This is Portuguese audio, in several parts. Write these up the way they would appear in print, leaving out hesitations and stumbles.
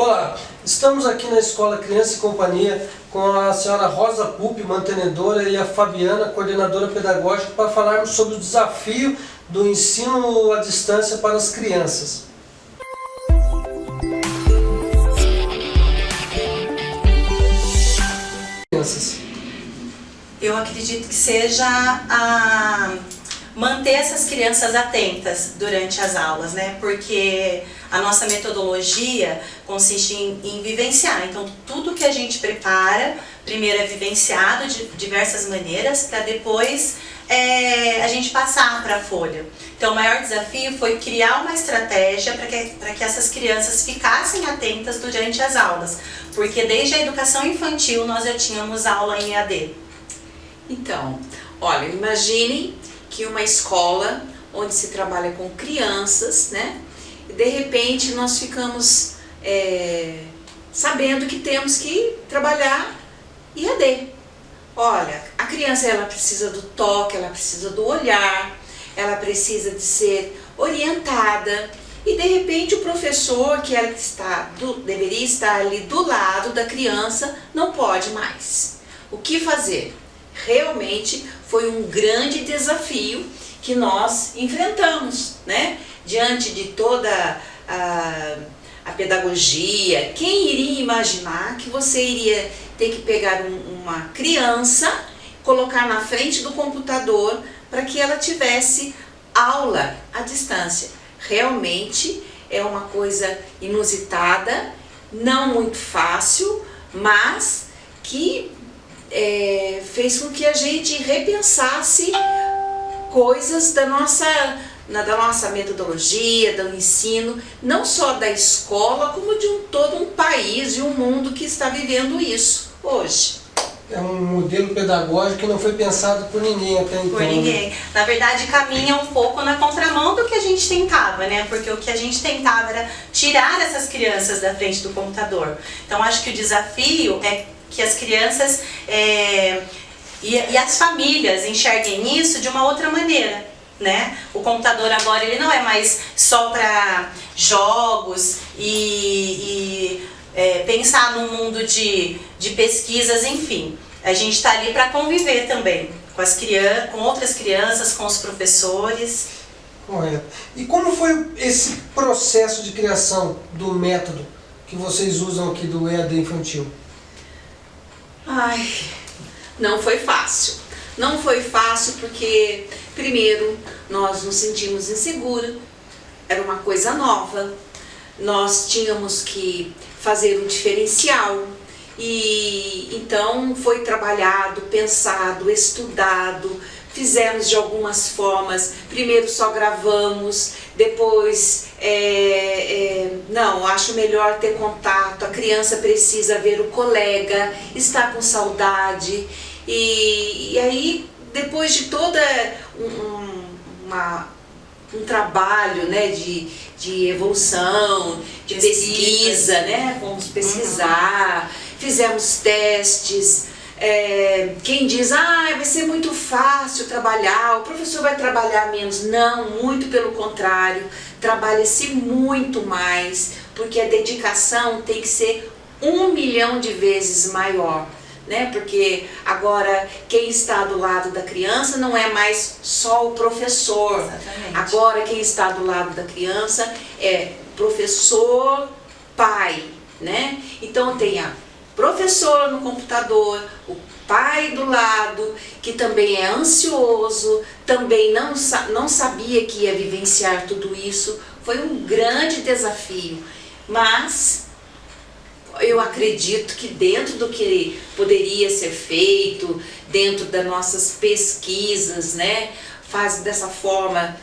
Olá, estamos aqui na Escola Criança e Companhia com a senhora Rosa Pupi, mantenedora, e a Fabiana, coordenadora pedagógica, para falarmos sobre o desafio do ensino à distância para as crianças. Eu acredito que seja manter essas crianças atentas durante as aulas, né? Porque a nossa metodologia consiste em vivenciar. Então, tudo que a gente prepara, primeiro é vivenciado de diversas maneiras, para depois a gente passar para a folha. Então, o maior desafio foi criar uma estratégia para que essas crianças ficassem atentas durante as aulas. Porque desde a educação infantil nós já tínhamos aula em EAD. Então, olha, imaginem que uma escola onde se trabalha com crianças, né? E de repente nós ficamos sabendo que temos que trabalhar EAD. Olha, a criança ela precisa do toque, ela precisa do olhar, ela precisa de ser orientada. E de repente o professor que ela deveria estar ali do lado da criança não pode mais. O que fazer? Realmente foi um grande desafio que nós enfrentamos, né? Diante de toda a pedagogia, quem iria imaginar que você iria ter que pegar uma criança, colocar na frente do computador para que ela tivesse aula à distância? Realmente é uma coisa inusitada, não muito fácil, mas que fez com que a gente repensasse coisas da nossa metodologia, do ensino, não só da escola, como de todo um país e um mundo que está vivendo isso hoje. É um modelo pedagógico que não foi pensado por ninguém até então. Por ninguém. Na verdade, caminha um pouco na contramão do que a gente tentava, né? Porque o que a gente tentava era tirar essas crianças da frente do computador. Então, acho que o desafio é que as crianças e as famílias enxerguem isso de uma outra maneira, né? O computador agora ele não é mais só para jogos e pensar num mundo de pesquisas, enfim. A gente está ali para conviver também com outras crianças, com os professores. Correto. E como foi esse processo de criação do método que vocês usam aqui do EAD infantil? Ai, não foi fácil. Não foi fácil porque, primeiro, nós nos sentimos inseguros, era uma coisa nova, nós tínhamos que fazer um diferencial e então foi trabalhado, pensado, estudado, fizemos de algumas formas, primeiro só gravamos, depois não, acho melhor ter contato, a criança precisa ver o colega, está com saudade e aí depois de toda um trabalho, né, de evolução, de pesquisa, né, fomos pesquisar, fizemos testes. Quem diz, vai ser muito fácil trabalhar, o professor vai trabalhar menos. Não, muito pelo contrário, trabalha-se muito mais, porque a dedicação tem que ser 1 milhão de vezes maior, né? Porque agora quem está do lado da criança não é mais só o professor. Exatamente. Agora quem está do lado da criança é professor, pai, né? Então tem a professor no computador, o pai do lado, que também é ansioso, também não sabia que ia vivenciar tudo isso. Foi um grande desafio, mas eu acredito que dentro do que poderia ser feito, dentro das nossas pesquisas, né, faz dessa forma,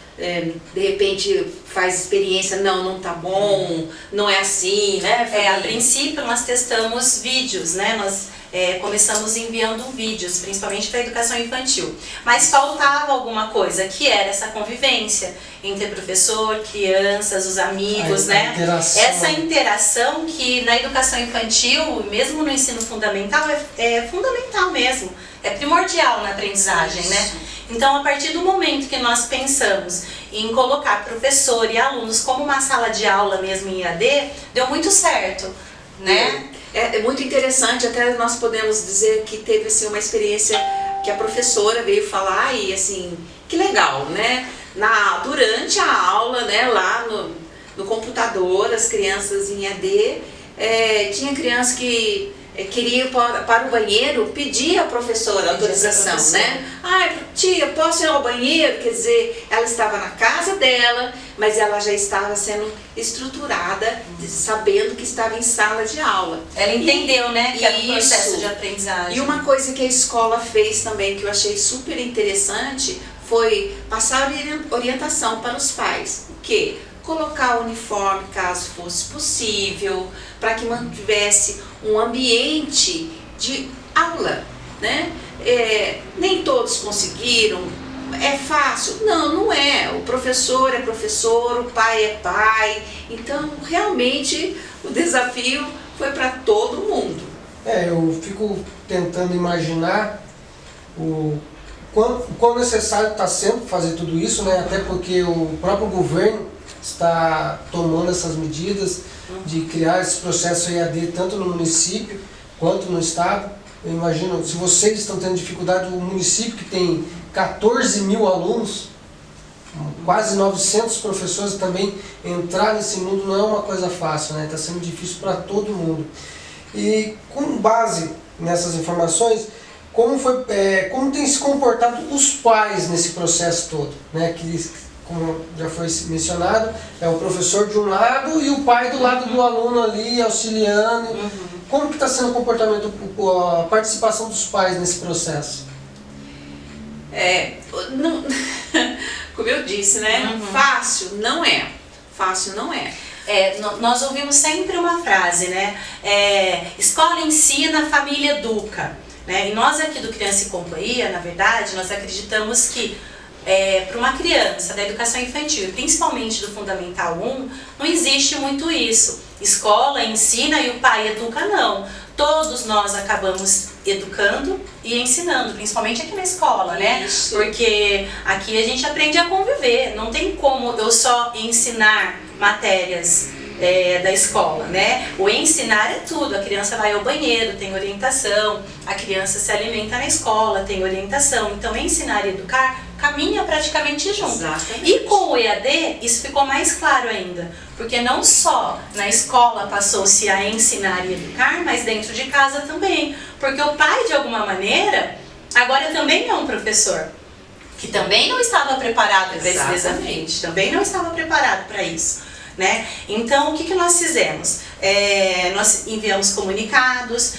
de repente faz experiência, não tá bom, não é assim, né? A princípio nós testamos vídeos, né? Nós começamos enviando vídeos, principalmente para a educação infantil. Mas faltava alguma coisa, que era essa convivência entre professor, crianças, os amigos, né? Essa interação que na educação infantil, mesmo no ensino fundamental, é fundamental mesmo. É primordial na aprendizagem, né? Então, a partir do momento que nós pensamos em colocar professor e alunos como uma sala de aula mesmo em EAD, deu muito certo. né? É muito interessante, até nós podemos dizer que teve assim, uma experiência que a professora veio falar e assim, que legal, né? Durante a aula, né, lá no computador, as crianças em EAD, tinha criança que queria ir para o banheiro, pedia à professora autorização, né? Tia, posso ir ao banheiro? Quer dizer, ela estava na casa dela, mas ela já estava sendo estruturada, sabendo que estava em sala de aula. Ela entendeu, né, que era um processo Isso. de aprendizagem. E uma coisa que a escola fez também, que eu achei super interessante, foi passar orientação para os pais. O quê? Colocar o uniforme, caso fosse possível, para que mantivesse um ambiente de aula, né? Nem todos conseguiram, é fácil? Não, não é. O professor é professor, o pai é pai, então realmente o desafio foi para todo mundo. Eu fico tentando imaginar o quão necessário está sendo fazer tudo isso, né? Até porque o próprio governo está tomando essas medidas de criar esse processo EAD tanto no município quanto no estado. Eu imagino, se vocês estão tendo dificuldade, o município que tem 14 mil alunos, quase 900 professores também, entrar nesse mundo não é uma coisa fácil, né? Está sendo difícil para todo mundo. E com base nessas informações, como tem se comportado os pais nesse processo todo, né? Que, como já foi mencionado, é o professor de um lado e o pai do lado do aluno ali, auxiliando. Como que está sendo o comportamento, a participação dos pais nesse processo? Como eu disse, né? Fácil não é. Fácil não é. Nós ouvimos sempre uma frase, né? Escola ensina, família educa. Né? E nós aqui do Criança e Companhia, na verdade, nós acreditamos que para uma criança da educação infantil, principalmente do Fundamental 1, não existe muito isso. Escola ensina e o pai educa, não. Todos nós acabamos educando e ensinando, principalmente aqui na escola, né? Isso. Porque aqui a gente aprende a conviver. Não tem como eu só ensinar matérias da escola, né? O ensinar é tudo. A criança vai ao banheiro, tem orientação. A criança se alimenta na escola, tem orientação. Então, ensinar e educar caminha praticamente junto. Exatamente. E com o EAD, isso ficou mais claro ainda. Porque não só na escola passou-se a ensinar e educar, mas dentro de casa também. Porque o pai, de alguma maneira, agora também é um professor. Que também não estava preparado para esse desafio. Também não estava preparado para isso. Né? Então, o que nós fizemos? Nós enviamos comunicados,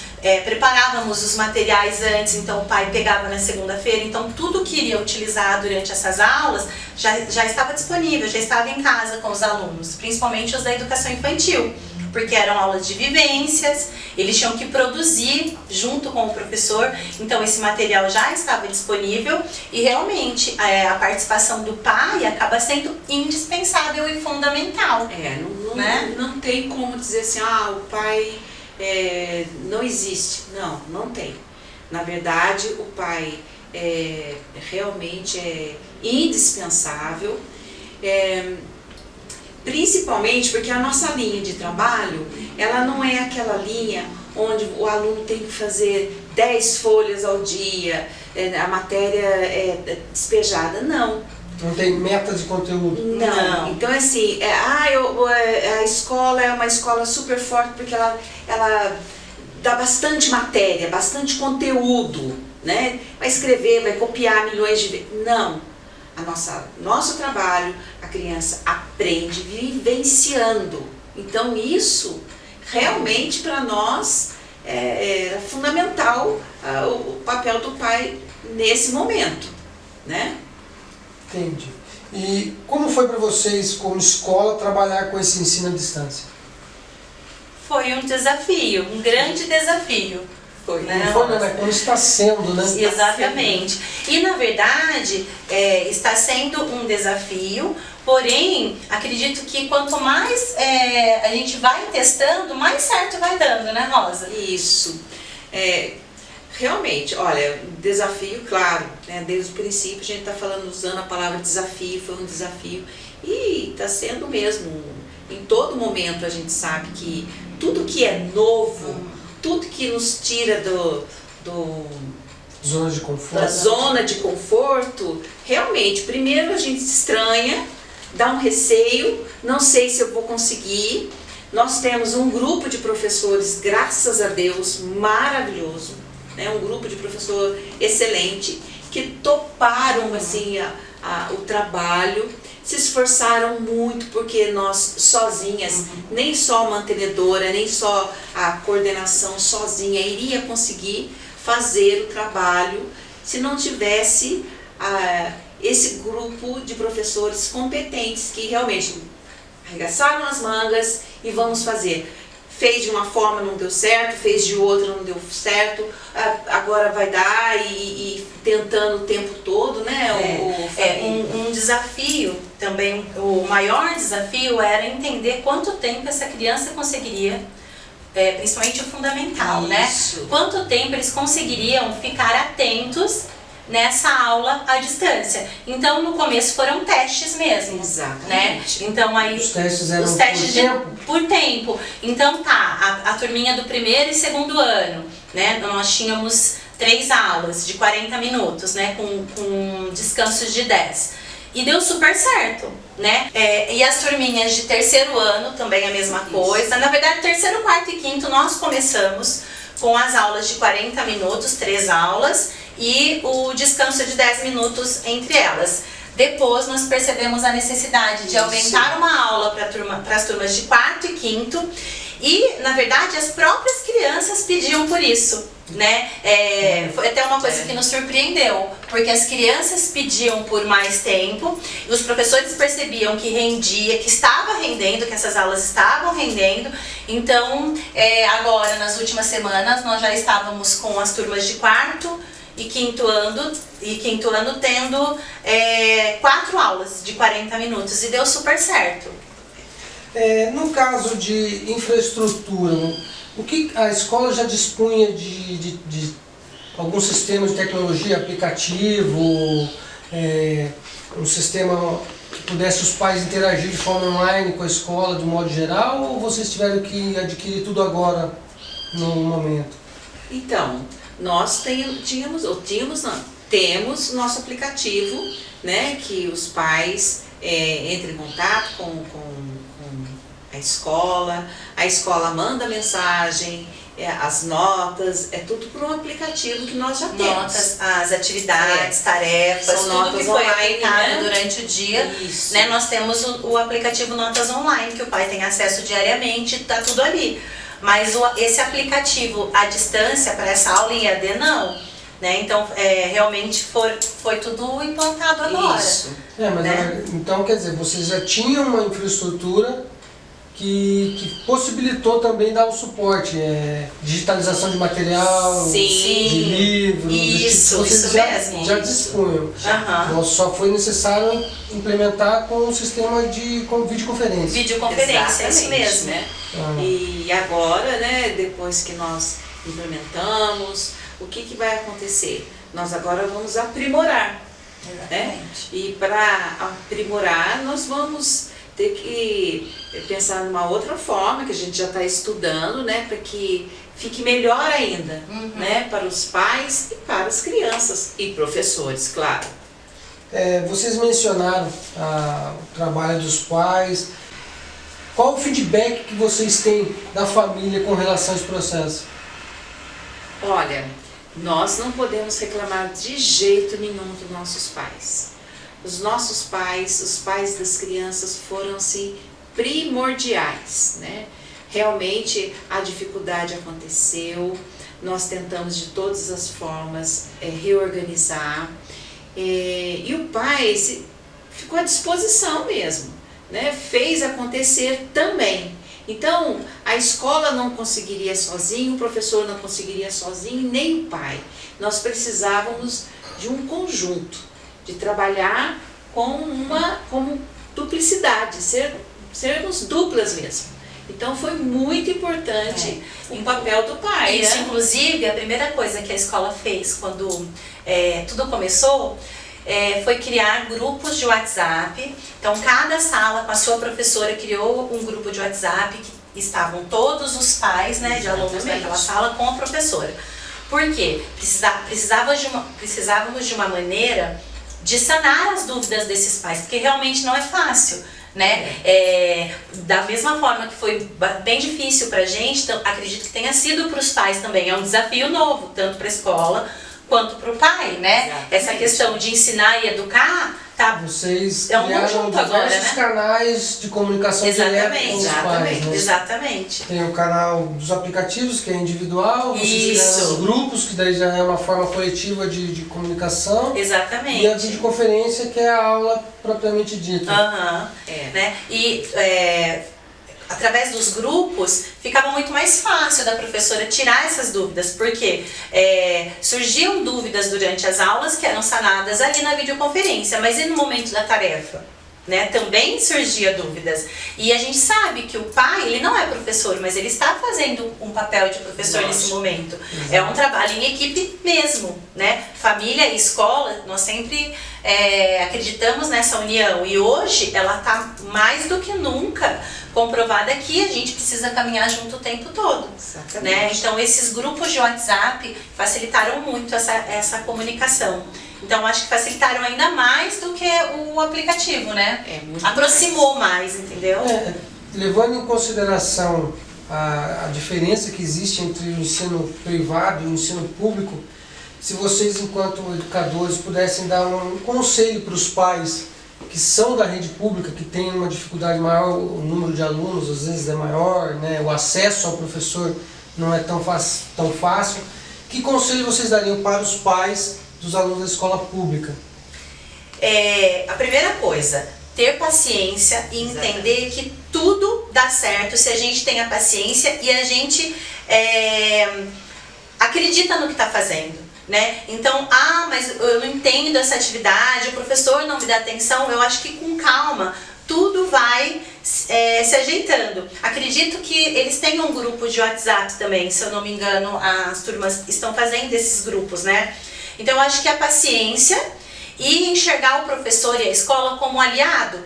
preparávamos os materiais antes, então o pai pegava na segunda-feira, então tudo que iria utilizar durante essas aulas já estava disponível, já estava em casa com os alunos, principalmente os da educação infantil, porque eram aulas de vivências, eles tinham que produzir junto com o professor, então esse material já estava disponível e realmente a participação do pai acaba sendo indispensável e fundamental. Não tem como dizer assim, o pai não existe. Não tem. Na verdade, o pai realmente é indispensável. Principalmente porque a nossa linha de trabalho, ela não é aquela linha onde o aluno tem que fazer 10 folhas ao dia, a matéria é despejada, não. Não tem meta de conteúdo? Não. Então, assim, a escola é uma escola super forte porque ela dá bastante matéria, bastante conteúdo, né? Vai escrever, vai copiar milhões de vezes. Não. Nosso trabalho, a criança aprende vivenciando. Então, isso realmente para nós é fundamental o papel do pai nesse momento, né? Entendi. E como foi para vocês, como escola, trabalhar com esse ensino à distância? Foi um desafio, um grande desafio. Foi, né? Como está sendo, né? Exatamente. E na verdade, está sendo um desafio, porém, acredito que quanto mais a gente vai testando, mais certo vai dando, né, Rosa? Isso. Realmente, olha, desafio, claro, né? Desde o princípio a gente está usando a palavra desafio, foi um desafio e está sendo mesmo. Em todo momento a gente sabe que tudo que é novo, tudo que nos tira Zona de conforto. da zona de conforto, realmente, primeiro a gente estranha, dá um receio, não sei se eu vou conseguir. Nós temos um grupo de professores, graças a Deus, maravilhoso, né? Um grupo de professor excelente, que toparam assim, o trabalho, se esforçaram muito, porque nós sozinhas, nem só a mantenedora, nem só a coordenação sozinha iria conseguir fazer o trabalho se não tivesse esse grupo de professores competentes que realmente arregaçaram as mangas e vamos fazer. Fez de uma forma, não deu certo, fez de outra, não deu certo, agora vai dar e tentando o tempo todo, né? Um desafio também, o maior desafio era entender quanto tempo essa criança conseguiria, principalmente o fundamental, né? Quanto tempo eles conseguiriam ficar atentos nessa aula à distância. Então, no começo foram testes mesmo. Exatamente. Né? Então, aí, Os testes eram por tempo. Então, a turminha do primeiro e segundo ano, né? Nós tínhamos 3 aulas de 40 minutos, né? Com descansos de 10. E deu super certo, né? E as turminhas de terceiro ano também a mesma coisa. Na verdade, terceiro, quarto e quinto nós começamos com as aulas de 40 minutos, 3 aulas, e o descanso de 10 minutos entre elas. Depois nós percebemos a necessidade de aumentar uma aula para as turmas de quarto e quinto, e na verdade as próprias crianças pediam por isso, né? Foi até uma coisa que nos surpreendeu, porque as crianças pediam por mais tempo, e os professores percebiam que rendia, que estava rendendo, que essas aulas estavam rendendo. Então, agora nas últimas semanas nós já estávamos com as turmas de quarto e quinto ano tendo 4 aulas de 40 minutos, e deu super certo. No caso de infraestrutura, o que a escola já dispunha de algum sistema de tecnologia, aplicativo, um sistema que pudesse os pais interagir de forma online com a escola de um modo geral, ou vocês tiveram que adquirir tudo agora, no momento? Então, nós temos nosso aplicativo, né, que os pais entram em contato com a escola manda mensagem, as notas, tudo por um aplicativo que nós já temos. Notas, as atividades, tarefas, tudo que foi aplicado durante o dia, né? Nós temos o aplicativo Notas Online, que o pai tem acesso diariamente, tá tudo ali. Mas esse aplicativo à distância para essa aula em EAD não, né? Então realmente foi tudo implantado agora. Mas né? então quer dizer, vocês já tinham uma infraestrutura que possibilitou também dar o suporte, digitalização de material, de livros, isso mesmo. Já dispunham. Só foi necessário implementar com um sistema de videoconferência. Videoconferência, isso mesmo. Né? E agora, né, depois que nós implementamos, o que vai acontecer? Nós agora vamos aprimorar. Né? E para aprimorar, nós vamos ter que pensar numa outra forma, que a gente já está estudando, né, para que fique melhor ainda, né, para os pais e para as crianças e professores, claro. Vocês mencionaram o trabalho dos pais. Qual o feedback que vocês têm da família com relação a esse processo? Olha, nós não podemos reclamar de jeito nenhum dos nossos pais. Os nossos pais, os pais das crianças foram assim primordiais, né? Realmente a dificuldade aconteceu, nós tentamos de todas as formas reorganizar, e o pai ficou à disposição mesmo, né? Fez acontecer também. Então a escola não conseguiria sozinho, o professor não conseguiria sozinho, nem o pai. Nós precisávamos de um conjunto, de trabalhar como duplicidade, sermos duplas mesmo. Então foi muito importante o papel do pai. Isso, inclusive, a primeira coisa que a escola fez quando tudo começou foi criar grupos de WhatsApp. Então cada sala com a sua professora criou um grupo de WhatsApp estavam todos os pais, né, de alunos naquela sala com a professora. Por quê? Precisávamos de uma maneira de sanar as dúvidas desses pais, porque realmente não é fácil, né? Da mesma forma que foi bem difícil pra gente, então, acredito que tenha sido para os pais também. É um desafio novo, tanto para a escola quanto para o pai, né? Exatamente. Essa questão de ensinar e educar, tá? Vocês é um criaram conjunto agora, diversos né? canais de comunicação direta com os pais, né? Exatamente. Tem o canal dos aplicativos, que é individual, vocês criaram os grupos, que daí já é uma forma coletiva de comunicação. Exatamente. E a videoconferência, que é a aula propriamente dita. Né? E através dos grupos ficava muito mais fácil da professora tirar essas dúvidas, porque surgiam dúvidas durante as aulas que eram sanadas ali na videoconferência, mas e no momento da tarefa? Né, também surgia dúvidas. E a gente sabe que o pai, ele não é professor, mas ele está fazendo um papel de professor nesse momento. Exato. É um trabalho em equipe mesmo, né? Família e escola, nós sempre acreditamos nessa união. E hoje ela está mais do que nunca comprovada que a gente precisa caminhar junto o tempo todo. Né? Então esses grupos de WhatsApp facilitaram muito essa comunicação. Então acho que facilitaram ainda mais do que o aplicativo, né? Aproximou mais, entendeu? Levando em consideração a diferença que existe entre o ensino privado e o ensino público, se vocês, enquanto educadores, pudessem dar um conselho para os pais que são da rede pública, que tem uma dificuldade maior, o número de alunos às vezes é maior, né? O acesso ao professor não é tão fácil, que conselho vocês dariam para os pais dos alunos da escola pública? A primeira coisa, ter paciência e entender que tudo dá certo se a gente tem a paciência e a gente acredita no que está fazendo. Né? Então, mas eu não entendo essa atividade, o professor não me dá atenção. Eu acho que com calma tudo vai se ajeitando. Acredito que eles têm um grupo de WhatsApp também, se eu não me engano, as turmas estão fazendo esses grupos, né? Então eu acho que a paciência e enxergar o professor e a escola como aliado,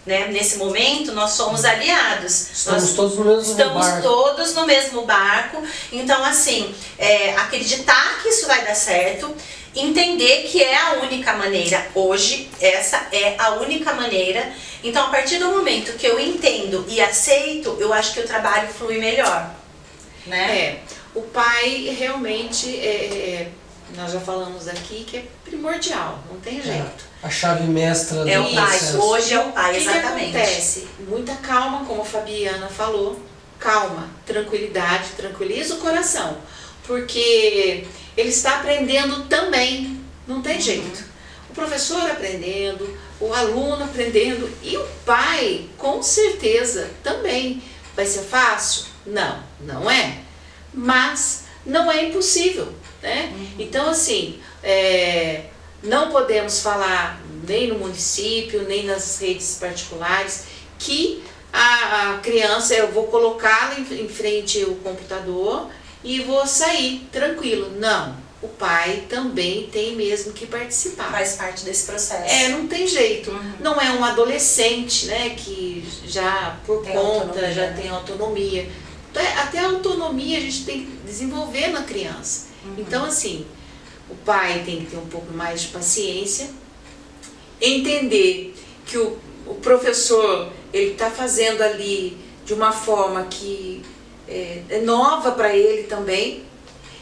né? Nesse momento nós somos aliados. Estamos todos no mesmo barco. Estamos todos no mesmo barco. Então assim, acreditar que isso vai dar certo, entender que é a única maneira. Hoje essa é a única maneira. Então a partir do momento que eu entendo e aceito, eu acho que o trabalho flui melhor, né? O pai realmente nós já falamos aqui que é primordial, não tem jeito. A chave mestra do o pai, hoje é o pai, exatamente. O que acontece? Muita calma, como a Fabiana falou, calma, tranquilidade, tranquiliza o coração, porque ele está aprendendo também, não tem jeito. O professor aprendendo, o aluno aprendendo e o pai, com certeza, também. Vai ser fácil? Não, não é. Mas não é impossível, né? Então, assim, não podemos falar nem no município, nem nas redes particulares, que a criança, eu vou colocá-la em frente ao computador e vou sair tranquilo. Não, o pai também tem mesmo que participar. Faz parte desse processo. Não tem jeito. Não é um adolescente, né, que já por conta, já tem autonomia. Até a autonomia a gente tem que desenvolver na criança. Então, assim, o pai tem que ter um pouco mais de paciência, entender que o professor ele está fazendo ali de uma forma que é nova para ele também,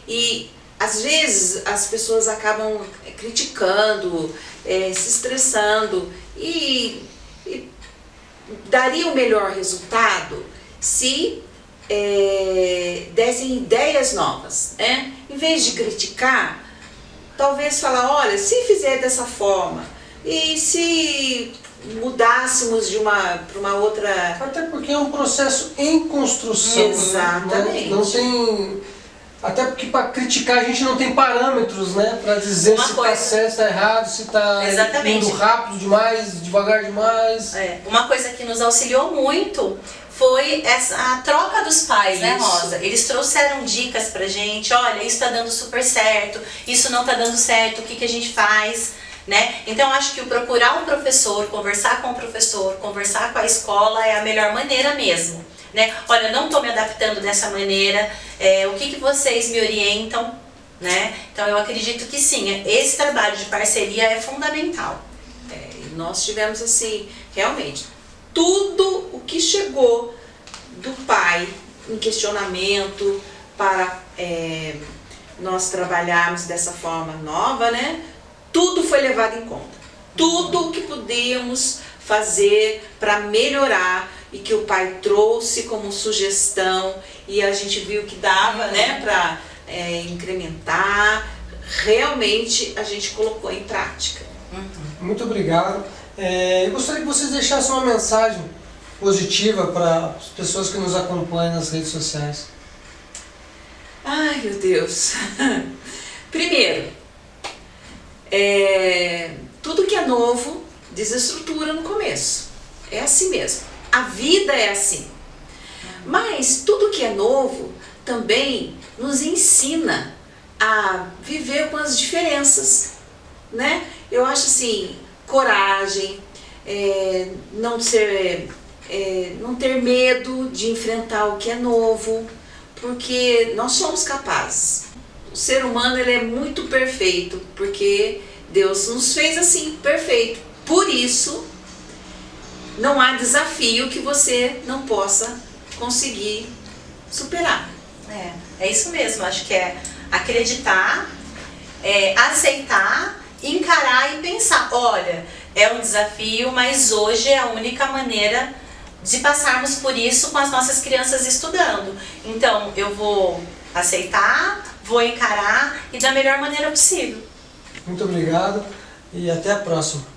e às vezes as pessoas acabam criticando, se estressando, e daria o melhor resultado se dessem ideias novas, né? Em vez de criticar, talvez falar, olha, se fizer dessa forma, e se mudássemos para uma outra... Até porque é um processo em construção. Exatamente. Não tem... Até porque para criticar a gente não tem parâmetros, né? Para dizer se está certo, se está errado, se está indo rápido demais, devagar demais. Uma coisa que nos auxiliou muito foi a troca dos pais, né, Rosa? Eles trouxeram dicas pra gente, olha, isso tá dando super certo, isso não tá dando certo, o que a gente faz, né? Então acho que o procurar um professor, conversar com o professor, conversar com a escola é a melhor maneira mesmo, né? Olha, não estou me adaptando dessa maneira, o que vocês me orientam, né? Então eu acredito que sim, esse trabalho de parceria é fundamental. E nós tivemos assim, realmente, tudo o que chegou do pai em questionamento para nós trabalharmos dessa forma nova, né? Tudo foi levado em conta. Tudo o que podíamos fazer para melhorar e que o pai trouxe como sugestão e a gente viu que dava, né, para incrementar, realmente a gente colocou em prática. Muito obrigado. Eu gostaria que vocês deixassem uma mensagem positiva para as pessoas que nos acompanham nas redes sociais. Ai, meu Deus! Primeiro, tudo que é novo desestrutura no começo. É assim mesmo. A vida é assim. Mas tudo que é novo também nos ensina a viver com as diferenças, né? Eu acho assim, coragem, não ter medo de enfrentar o que é novo, porque nós somos capazes. O ser humano ele é muito perfeito, porque Deus nos fez assim, perfeito. Por isso, não há desafio que você não possa conseguir superar. É isso mesmo, acho que é acreditar, aceitar, encarar e pensar, olha, é um desafio, mas hoje é a única maneira de passarmos por isso com as nossas crianças estudando. Então, eu vou aceitar, vou encarar e da melhor maneira possível. Muito obrigado e até a próxima.